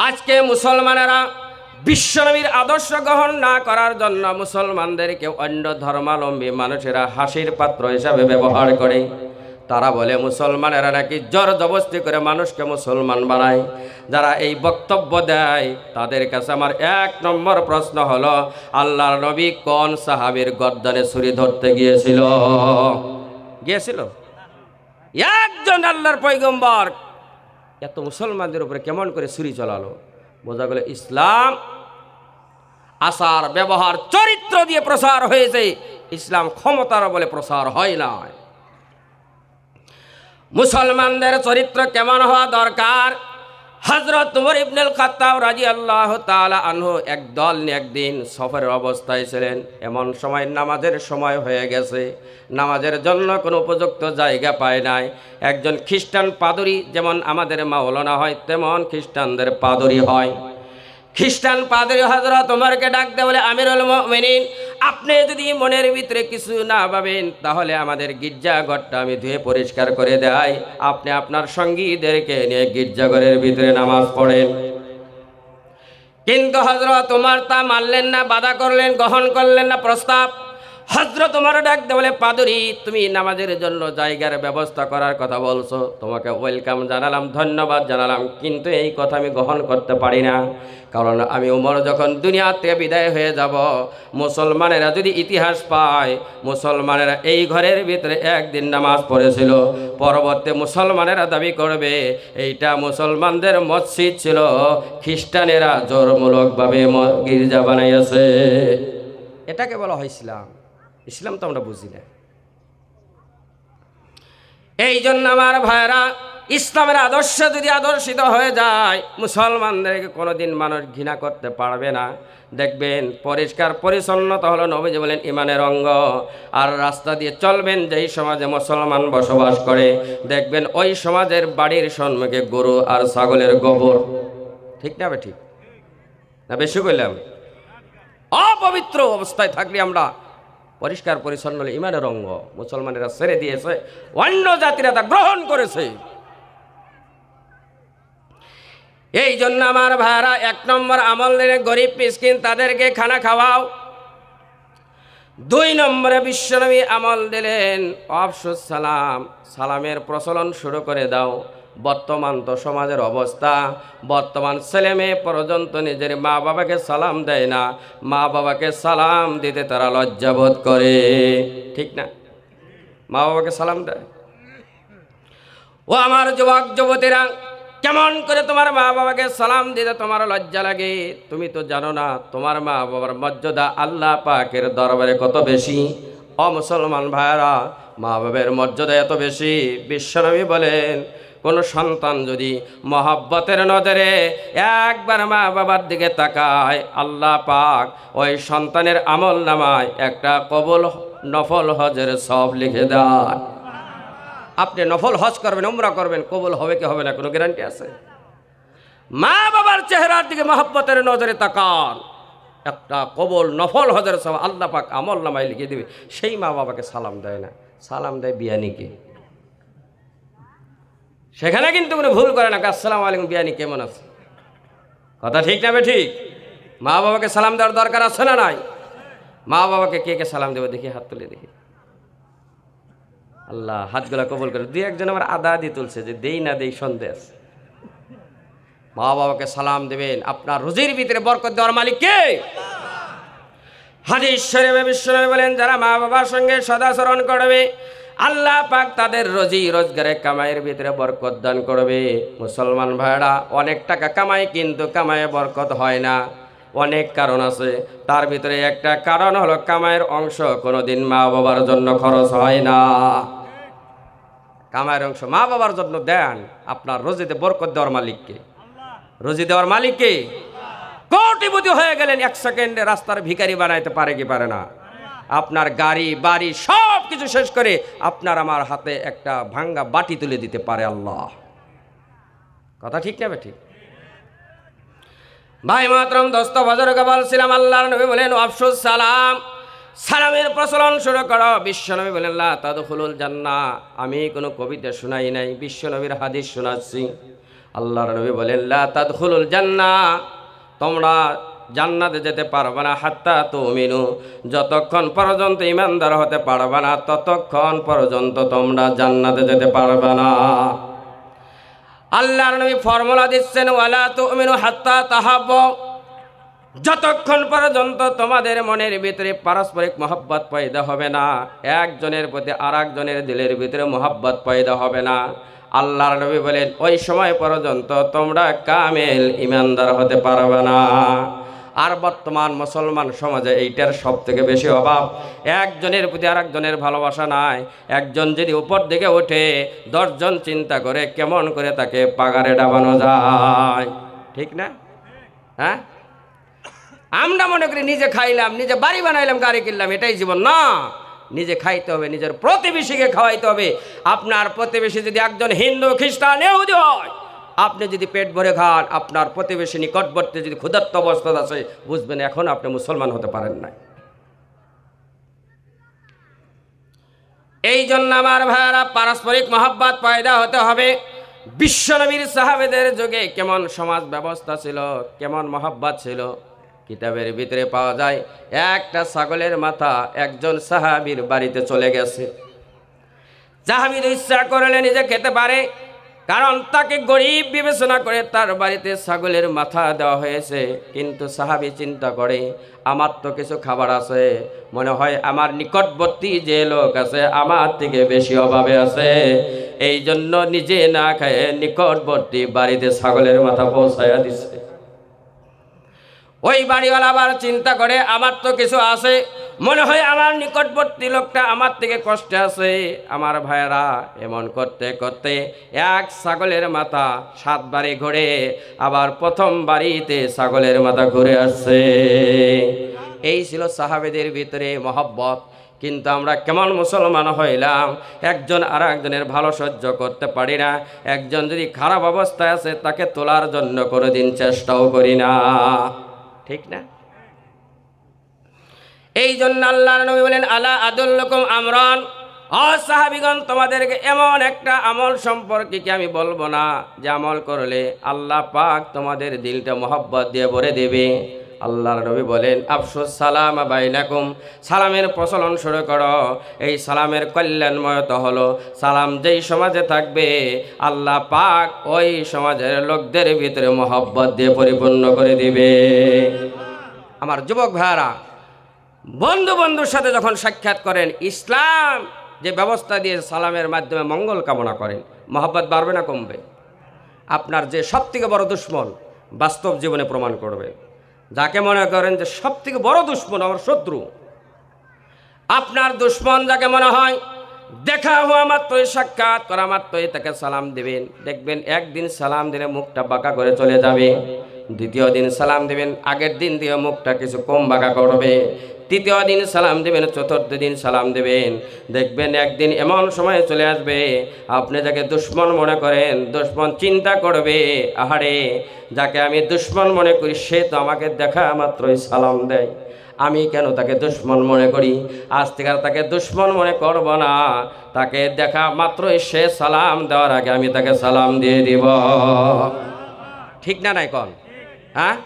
আজকে মুসলমানেরা বিশ্বনবীর আদর্শ গ্রহণ না করার জন্য মুসলমানদেরকে অন্য ধর্মাবলম্বী মানুষেরা হাসির পাত্র হিসাবে ব্যবহার করে। তারা বলে মুসলমানেরা নাকি জোর জবরদস্তি করে মানুষকে মুসলমান বানায়। যারা এই বক্তব্য দেয় তাদের কাছে আমার এক নম্বর প্রশ্ন হলো, আল্লাহর নবী কোন সাহাবীর গর্দানে ছুরি ধরতে গিয়েছিল? একজন আল্লাহর পয়গম্বর এত মুসলমানদের উপরে কেমন করে ছুরি চালালো? বোঝা গেল ইসলাম আচার ব্যবহার চরিত্র দিয়ে প্রসার হয়েছে, ইসলাম ক্ষমতার বলে প্রসার হয় না। মুসলমানদের চরিত্র কেমন হওয়া দরকার? হযরত উমর ইবনুল খাত্তাব রাদিয়াল্লাহু তাআলা আনহু এক দল নিয়ে একদিন সফরের অবস্থায় ছিলেন। এমন সময় নামাজের সময় হয়ে গেছে, নামাজের জন্য কোনো উপযুক্ত জায়গা পায় নাই। একজন খ্রিস্টান পাদরি, যেমন আমাদের মাওলানা হয় তেমন খ্রিস্টানদের পাদরি হয়। খ্রিস্টান পাদরি হযরত ওমরকে ডাকতে বলে, আমিরুল মুমিনিন, আপনি যদি মনের ভিতরে কিছু না ভাবেন তাহলে আমাদের গির্জাঘরটা আমি ধুয়ে পরিষ্কার করে দেই, আপনি আপনার সঙ্গীদেরকে নিয়ে গির্জাঘরের ভিতরে নামাজ পড়েন। কিন্তু হযরত ওমর তা মানলেন না, বাধা করলেন, গ্রহণ করলেন না প্রস্তাব। হযরত ওমর ডাকতে বলে, পাদরি, তুমি নামাজের জন্য জায়গার ব্যবস্থা করার কথা বলছো, তোমাকে ওয়েলকাম জানালাম, ধন্যবাদ জানালাম, কিন্তু এই কথা আমি গ্রহণ করতে পারি না। কারণ আমি ওমর যখন দুনিয়া থেকে বিদায় হয়ে যাব, মুসলমানেরা যদি ইতিহাস পায় মুসলমানেরা এই ঘরের ভিতরে একদিন নামাজ পড়েছিল, পরবর্তী মুসলমানেরা দাবি করবে এইটা মুসলমানদের মসজিদ ছিল, খ্রিস্টানেরা জোরমূলকভাবে গির্জা বানাইয়াছে। এটাকে বলা হয় ইসলাম। ইসলাম তো আমরা বুঝি না। এই জন্য আমার ভাইরা, ইসলামের আদর্শ যদি আদর্শিত হয়ে যায় মুসলমানদেরকে কোনোদিন মানুষ ঘৃণা করতে পারবে না। দেখবেন পরিষ্কার পরিচ্ছন্নতা হলো নবীজি বলেন ইমানের অঙ্গ। আর রাস্তা দিয়ে চলবেন যেই সমাজে মুসলমান বসবাস করে, দেখবেন ওই সমাজের বাড়ির সম্মুখে গরু আর ছাগলের গোবর। ঠিক না? ঠিক না? বেশি কইলাম? অপবিত্র অবস্থায় থাকলে আমরা পরিষ্কার পরিচ্ছন্ন হলে ইমানের অঙ্গ। মুসলমানেরা ছেড়ে দিয়েছে, অন্য জাতিরা তা গ্রহণ করেছে। এই জন্য আমার ভাইরা, এক নম্বর আমল দিলে গরিব মিসকিন তাদেরকে খানা খাওয়াও। 2 নম্বরে বিশ্বনবী আমল দিলেন আফসুস সালাম, সালামের প্রচলন শুরু করে দাও। বর্তমান তো সমাজের অবস্থা, বর্তমান ছেলে মেয়ে পর্যন্ত নিজের মা বাবাকে সালাম দেয় না, মা বাবাকে সালাম দিতে তারা লজ্জাবোধ করে। ঠিক না? মা বাবাকে সালাম দেয়। ও আমার যুবক যুবতীরা, কেমন করে তোমার মা বাবাকে সালাম দিতে তোমার লজ্জা লাগে? তুমি তো জানো না তোমার মা বাবার মর্যাদা আল্লাহ পাকের দরবারে কত বেশি। অমুসলমান ভাইরা, মা বাবার মর্যাদা এত বেশি, বিশ্বনবী বলেন কোন সন্তান যদি মহব্বতের নজরে একবার মা বাবার দিকে তাকায়, আল্লাহ পাক ওই সন্তানের আমল নামায় একটা কবুল নফল হজের সব লিখে দেয়। আপনি নফল হজ করবেন, উমরা করবেন, কবুল হবে কি হবে না কোনো গ্যারান্টি আছে? মা বাবার চেহারার দিকে মহব্বতের নজরে তাকান, একটা কবুল নফল হজের সব আল্লাহ পাক আমল নামায় লিখে দেবে। সেই মা বাবাকে সালাম দেয় না, সালাম দেয় বিয়ানিকে। সেখানে কিন্তু কোনো ভুল করে না, আসসালামু আলাইকুম বিয়ানি কেমন আছে? কথা ঠিক না? ঠিক। মা বাবাকে সালাম দেওয়ার দরকার আছে না নাই? মা বাবাকে কে কে সালাম দেবে দেখি, হাত তুলে দেখি। আল্লাহ হাতগুলা কবুল করে। 2-1 জন আমার আদা আদি তুলছে যে দেই না দেই সন্দেহ আছে। মা বাবাকে সালাম দেবেন, আপনার রুজির ভিতরে বরকত দেওয়ার মালিক কে? হাদিস শরীফে বিশ্বনবী বলেন, যারা মা বাবার সঙ্গে সদাচরণ করবে আল্লাহ পাক তাদের রুজি রোজগারে কামাইয়ের ভিতরে বরকত দান করবে। মুসলমান ভাইরা, অনেক টাকা কামাই কিন্তু কামাইয়ে বরকত হয় না। অনেক কারণ আছে, তার ভিতরে একটা কারণ হলো কামাইয়ের অংশ কোনোদিন মা বাবার জন্য খরচ হয় না। কামাইয়ের অংশ মা বাবার জন্য দেন, আপনার রুজিতে বরকত দেওয়ার মালিককে। রুজি দেওয়ার মালিককে। কোটিপতি হয়ে গেলেন 1 সেকেন্ডে রাস্তার ভিখারি বানাইতে পারে কি পারে না? আপনার গাড়ি বাড়ি সব কিছু শেষ করে আপনার আমার হাতে একটা ভাঙ্গা বাটি তুলে দিতে পারে আল্লাহ। কথা ঠিক না? ঠিক। ভাই মাতরম দোস্ত বুজুর্গ বলছিলাম, আল্লাহর নবী বলেন আফসুস সালাম, সালামের প্রচলন শুরু করো। বিশ্বনবী বলেন লা তাদখুলুল জান্নাহ। আমি কোনো কবিতা শোনাই নাই, বিশ্বনবীর হাদিস শোনাচ্ছি। আল্লাহর নবী বলেন লা তাদখুলুল জান্নাহ, তোমরা জান্নাতে যেতে পারবে না হাত্তা তুমিনু, যতক্ষণ পর্যন্ত ইমানদার হতে পারবে না ততক্ষণ পর্যন্ত তোমরা জান্নাতে যেতে পারবে না। আল্লাহর নবী ফর্মুলা দিচ্ছেন ওয়ালা তুমিনু হাত্তা তাহাব্বু, যতক্ষণ পর্যন্ত তোমাদের মনের ভিতরে পারস্পরিক মহব্বত পয়দা হবে না, একজনের প্রতি আরেকজনের দিলের ভিতরে মহব্বত পয়দা হবে না, আল্লাহর নবী বলেন ওই সময় পর্যন্ত তোমরা কামেল ইমানদার হতে পারবে না। আর বর্তমান মুসলমান সমাজে এইটার সব থেকে বেশি অভাব, একজনের প্রতি আরেকজনের ভালোবাসা নাই। একজন যদি উপর দিকে ওঠে 10 জন চিন্তা করে কেমন করে তাকে পাগারে ডাবানো যায়, ঠিক না? হ্যাঁ, আমরা মনে করি নিজে খাইলাম, নিজে বাড়ি বানাইলাম, গাড়ি কিনলাম, এটাই জীবন না। নিজে খাইতে হবে, নিজের প্রতিবেশীকে খাওয়াইতে হবে। আপনার প্রতিবেশী যদি একজন হিন্দু, খ্রিস্টান, ইহুদি হয়, আপনি যদি পেট ভরে খান, আপনার প্রতিবেশী নিকটবর্তী যদি ক্ষুধার্ত অবস্থা আছে, বুঝবেন এখন আপনি মুসলমান হতে পারেন না। এই জন্য আমার ভাইয়েরা পারস্পরিক মহব্বত পয়দা হতে হবে। বিশ্বনবীর সাহাবেদের যুগে কেমন সমাজ ব্যবস্থা ছিল, কেমন মহব্বত ছিল, কিতাবের ভিতরে পাওয়া যায়। একটা ছাগলের মাথা একজন সাহাবীর বাড়িতে চলে গেছে। সাহাবী ইচ্ছা করলে নিজে খেতে পারে, কারণ তাকে গরিব বিবেচনা করে তার বাড়িতে ছাগলের মাথা দেওয়া হয়েছে। কিন্তু সাহাবী চিন্তা করে আমার তো কিছু খাবার আছে, মনে হয় আমার নিকটবর্তী যে লোক আছে আমার থেকে বেশি অভাবে আছে, এই জন্য নিজে না খেয়ে নিকটবর্তী বাড়িতে ছাগলের মাথা পৌঁছায়া দিচ্ছে। ওই বাড়িওয়ালা আবার চিন্তা করে আমার তো কিছু আছে, মনে হয় আমার নিকটবর্তী লোকটা আমার থেকে কষ্টে আছে। আমার ভাইয়েরা এমন করতে করতে এক ছাগলের মাথা 7 বাড়ি ঘুরে আবার প্রথম বাড়িতে ছাগলের মাথা ঘুরে আসছে। এই ছিল সাহাবেদের ভিতরে মহব্বত। কিন্তু আমরা কেমন মুসলমান হইলাম, একজন আর একজনের ভালো সহ্য করতে পারি না। একজন যদি খারাপ অবস্থায় আছে তাকে তোলার জন্য কোনোদিন চেষ্টাও করি না, ঠিক না? এই জন্য আল্লাহর নবী বলেন আলা আদুল্লুকুম আমরান, ও সাহাবীগণ তোমাদেরকে এমন একটা আমল সম্পর্কে কি আমি বলবো না যে আমল করলে আল্লাহ পাক তোমাদের দিলটা মহব্বত দিয়ে ভরে দেবে। আল্লাহর নবী বলেন আফসুস সালাম বাইনাকুম, সালামের প্রচলন শুরু করো। এই সালামের কল্যাণময়তা হলো সালাম যেই সমাজে থাকবে আল্লাহ পাক ওই সমাজের লোকদের ভিতরে মহব্বত দিয়ে পরিপূর্ণ করে দিবে। আমার যুবক ভাইরা, বন্ধুর সাথে যখন সাক্ষাৎ করেন, ইসলাম যে ব্যবস্থা দিয়ে সালামের মাধ্যমে মঙ্গল কামনা করেন, মহব্বত বাড়বে না কমবে? আপনার যে সবথেকে বড় দুশ্মন বাস্তব জীবনে প্রমাণ করবে। যাকে মনে করেন যে সবথেকে বড় দুশ্মন আমার শত্রু, আপনার দুশ্মন যাকে মনে হয়, দেখা হওয়া মাত্রই, সাক্ষাৎ করা মাত্রই তাকে সালাম দেবেন। দেখবেন একদিন সালাম দিলে মুখটা বাঁকা করে চলে যাবে, দ্বিতীয় দিন সালাম দেবেন, আগের দিন দিয়ে মুখটা কিছু কম বাঁকা করবে, তৃতীয় দিন সালাম দেবেন, চতুর্থ দিন সালাম দেবেন। দেখবেন একদিন এমন সময় চলে আসবে আপনি যাকে দুশ্মন মনে করেন, দুশ্মন চিন্তা করবে আহারে যাকে আমি দুশ্মন মনে করি সে তো আমাকে দেখা মাত্রই সালাম দেয়, আমি কেন তাকে দুশ্মন মনে করি? আজ থেকে আর তাকে দুশ্মন মনে করব না, তাকে দেখা মাত্রই সে সালাম দেওয়ার আগে আমি তাকে সালাম দিয়ে দিব। ঠিক না নাই কন? হ্যাঁ,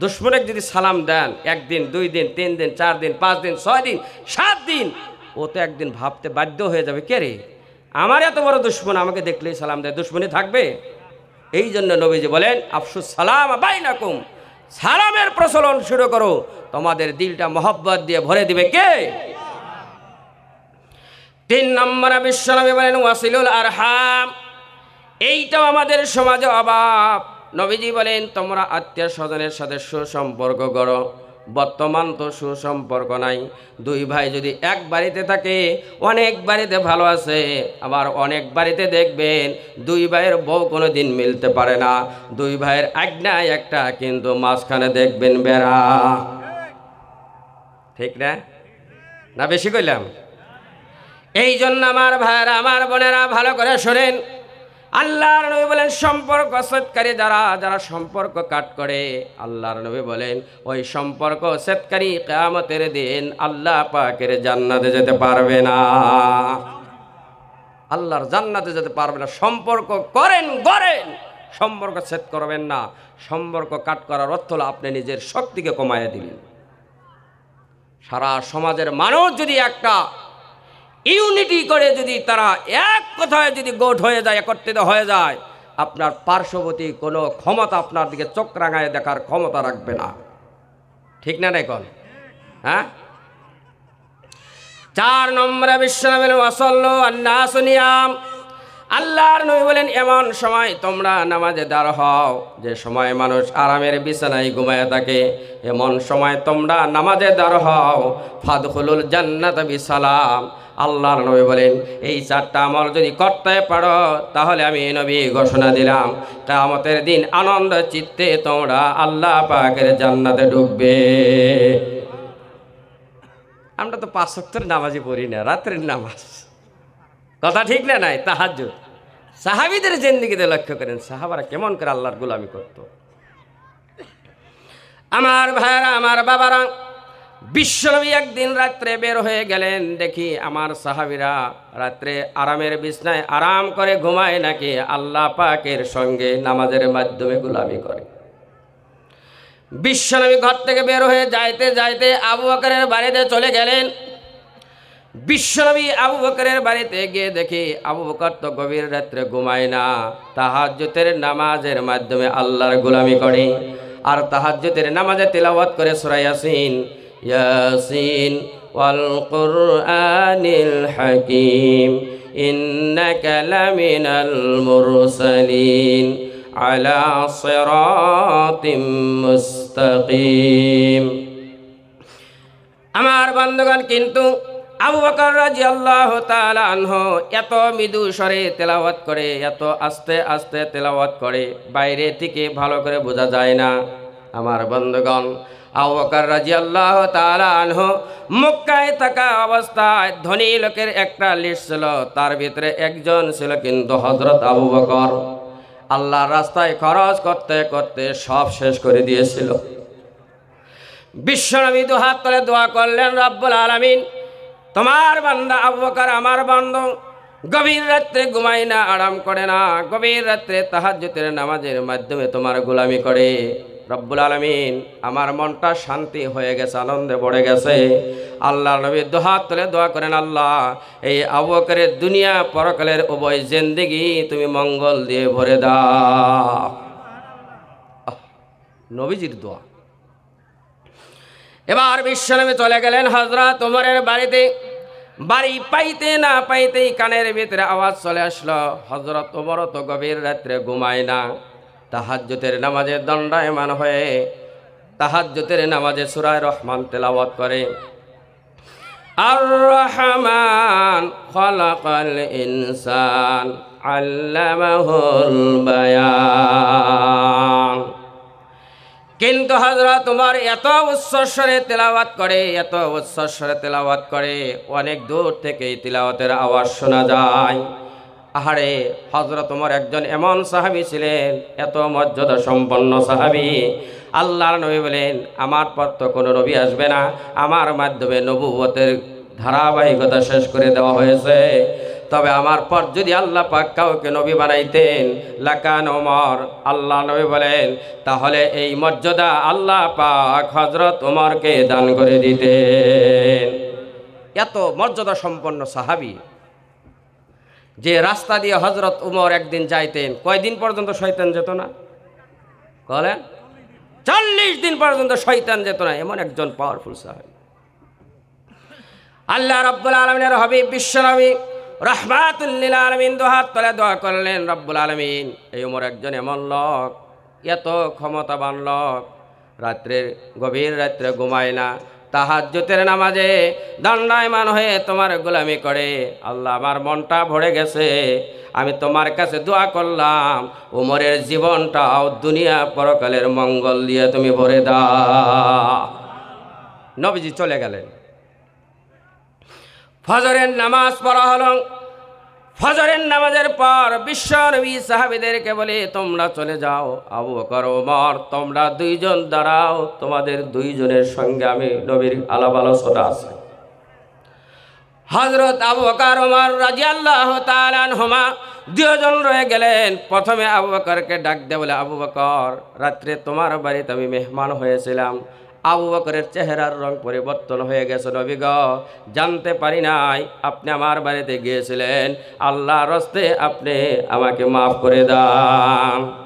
দুশ্মনে যদি সালাম দেন 1 দিন 2 দিন 3 দিন 4 দিন 5 দিন 6 দিন 7 দিন, ও তো একদিন ভাবতে বাধ্য হয়ে যাবে কে রে আমার এত বড় দুশ্মন, আমাকে দেখলেই সালাম দেয়, দুশ্মনী থাকবে? এই জন্য নবীজি বলেন আফসুস সালাম বাইনাকুম, সালামের প্রচলন শুরু করো, তোমাদের দিলটা মহব্বত দিয়ে ভরে দিবে কে? 3 নম্বরে বিশ্বনবী বলেন ওয়াসিলুল আরহাম, এইটাও আমাদের সমাজে অভাব। নবীজি বলেন তোমরা আত্মীয় স্বজনের সাথে সুসম্পর্ক করো। বর্তমান তো সুসম্পর্ক নাই। 2 ভাই যদি এক বাড়িতে থাকে, অনেক বাড়িতে ভালো আছে, আবার অনেক বাড়িতে দেখবেন 2 ভাইয়ের বউ কোনো দিন মিলতে পারে না, 2 ভাইয়ের আজ্ঞায় একটা, কিন্তু মাঝখানে দেখবেন বেড়া। ঠিক না? না বেশি কইলাম? এই জন্য আমার ভাইয়েরা, আমার বোনেরা ভালো করে শোনেন, আল্লাহর নবী বলেন সম্পর্ক ছেদকারী যারা যারা সম্পর্ক কাট করে, আল্লাহর নবী বলেন ওই সম্পর্ক ছেদকারী কিয়ামতের দিন আল্লাহ পাকের জান্নাতে যেতে পারবে না, আল্লাহর জান্নাতে যেতে পারবে না। সম্পর্ক করেন গড়েন, সম্পর্ক ছেদ করবেন না। সম্পর্ক কাট করার অর্থ হলো আপনি নিজের শক্তিকে কমাইয়া দিলেন। সারা সমাজের মানুষ যদি একটা ইউনিটি করে, যদি তারা এক কথায় যদি গোট হয়ে যায়, একত্রিত হয়ে যায়, আপনার পার্শ্ববর্তী কোনো ক্ষমতা আপনার দিকে চোখ রাঙায় দেখার ক্ষমতা রাখবে না। ঠিক না এখন? হ্যাঁ। 4 নম্বরে বিশ্বনবী ওয়াসাল্লু আন-নাসু নিয়াম। আল্লাহর নবী বলেন, এমন সময় তোমরা নামাজে দাঁড় হও যে সময় মানুষ আরামের বিছানায় ঘুমায় থাকে, এমন সময় তোমরা নামাজে দাঁড় হও। ফাদখুলুল জান্নাতা বিসালাম। আল্লাহর নবী বলেন, এই 4টা আমল যদি করতে পারো তাহলে আমি নবী ঘোষণা দিলাম কিয়ামতের দিন আনন্দ চিত্তে তোমরা আল্লাহ পাকের জান্নাতে ঢুকবে। আমরা তো 5 ওয়াক্তের নামাজই পড়ি না, রাত্রের নামাজ। কথা ঠিক না? নাই তাহাজ্জুদ। সাহাবীদের জিন্দেগিতে লক্ষ্য করেন, সাহাবারা কেমন করে আল্লাহর গোলামি করত। আমার ভাইরা, আমার বাবারা, বিশ্বনবী একদিন রাত্রে বের হয়ে গেলেন, দেখি আমার সাহাবীরা রাত্রে আরামের বিছনায় আরাম করে ঘুমায় নাকি আল্লাহ পাকের সঙ্গে নামাজের মাধ্যমে গোলামি করে। বিশ্বনবী ঘর থেকে বের হয়ে যাইতে যাইতে আবু বকরের বাড়িতে চলে গেলেন। বিশ্বনবী আবু বকরের বাড়িতে গিয়ে দেখি আবু বকর তো গভীর রাত্রে ঘুমায় না, তাহাজ্জুদের নামাজের মাধ্যমে আল্লাহর গোলামি করে। আর তাহাজ্জুদের নামাজে তিলাওয়াত করে সূরা ইয়াসিন, ইয়াসিন ওয়াল কুরআনিল হাকীম ইন্নাকা লামিনাল মুরসালিন আলা সিরাতিম মুস্তাকিম। আমার বন্ধুগণ, কিন্তু আবু বকর রাদিয়াল্লাহু তাআলা আনহু এত মৃদু স্বরে তেলাওয়াত করে, এত আস্তে আস্তে তেলাওয়াত করে, বাইরে থেকে ভালো করে বোঝা যায় না। আমার বন্ধুগণ, আবু বকর রাদিয়াল্লাহু তাআলা আনহু মক্কায় থাকা অবস্থায় ধনী লোকের একটা লিস্ট ছিল, তার ভিতরে একজন ছিল কিন্তু হযরত আবু বকর। আল্লাহর রাস্তায় খরচ করতে করতে সব শেষ করে দিয়েছিল। বিশ্বনবী দুহাত তুলে দোয়া করলেন, রব্বুল আলামিন, তোমার বান্দা আবু বকর আমার বান্দা গভীর রাত্রে ঘুমায় না, আরাম করে না, গভীর রাত্রে তাহাজ্জুদের নামাজের মাধ্যমে তোমার গোলামি করে। রব্বুল আলামিন, আমার মনটা শান্তি হয়ে গেছে, আনন্দে ভরে গেছে। আল্লাহর নবী দুহাত তুলে দোয়া করেন, আল্লাহ এই আবু বকরের দুনিয়া পরকালের উভয় জিন্দেগি তুমি মঙ্গল দিয়ে ভরে দাও। নবীজির দোয়া। এবার বিশ্বনবী চলে গেলেন হযরত ওমরের বাড়িতে। বাড়ি পাইতে না পাইতেই কানের ভিতরে আওয়াজ চলে আসলো, হযরত ওমর তো গভীর রাত্রে ঘুমায় না, তাহাজ্জুদের নামাজে দণ্ডায়মান হয়ে তাহাজ্জুদের নামাজে সূরা রহমান তেলাওয়াত করে। আর রহমান খলাকাল ইনসান আল্লামাহুল বায়ান। কিন্তু হযরত ওমর এত উচ্চস্বরে তেলাওয়াত করে, এত উচ্চস্বরে তেলাওয়াত করে, অনেক দূর থেকে তিলাওয়াতের আওয়াজ শোনা যায়। আহারে, হযরত ওমর একজন এমন সাহাবী ছিলেন, এত মর্যাদা সম্পন্ন সাহাবী। আল্লাহর নবী বলেন, আমার পর তো কোনো নবী আসবে না, আমার মাধ্যমে নবুয়তের ধারাবাহিকতা শেষ করে দেওয়া হয়েছে। তবে আমার পর যদি আল্লাহ পাক কাউকে নবী বানাইতেন লাকান ওমর, আল্লাহ নবী বলেন, তাহলে এই মর্যাদা আল্লাহ পাক হযরত ওমরকে দান করে দিতেন। এত মর্যাদা সম্পন্ন সাহাবী, যে রাস্তা দিয়ে হযরত ওমর একদিন যাইতেন, কয়দিন পর্যন্ত শয়তান যেত না? বলেন, 40 দিন পর্যন্ত শয়তান যেত না, এমন একজন পাওয়ারফুল সাহাবী। আল্লাহ রাব্বুল আলামিনের হাবিব বিশ্বনবী রাহমাতুল লিল আলামিন দুহাত তুলে দোয়া করলেন, রব্বুল আলামিন, এই ওমর একজন এমন লোক, এত ক্ষমতাবান লোক, রাত্রে গভীর রাত্রে ঘুমায় না, তাহাজ্জুদের নামাজে দণ্ডায়মান হয়ে তোমার গোলামি করে। আল্লাহ, আমার মনটা ভরে গেছে, আমি তোমার কাছে দোয়া করলাম ওমরের জীবনটাও দুনিয়া পরকালের মঙ্গল দিয়ে তুমি ভরে দাও। নবীজি চলে গেলেন। ফজরের নামাজ পড়া হলো। ফজরের নামাজের পর বিশ্বনবী সাহাবীদেরকে বলে, তোমরা চলে যাও, আবু বকর ওমর তোমরা দুইজন দাঁড়াও, তোমাদের দুইজনের সঙ্গে আমি নবীর আলাপ আলোচনা আছে। হযরত আবু বকর ওমর রাদিয়াল্লাহু তাআলা আনহুমা দুজন রয়ে গেলেন। প্রথমে আবু বকরকে ডাক দিয়ে বলে, আবু বকর, রাত্রে তোমার বাড়িতে আমি মেহমান হয়েছিলাম। আবু বকরের চেহারার রং পরিবর্তন হয়ে গেছে নবী গো, জানতে পারি নাই আপনি আমার বাড়িতে গিয়েছিলেন। আল্লাহর রাস্তে আপনি আমাকে মাফ করে দান।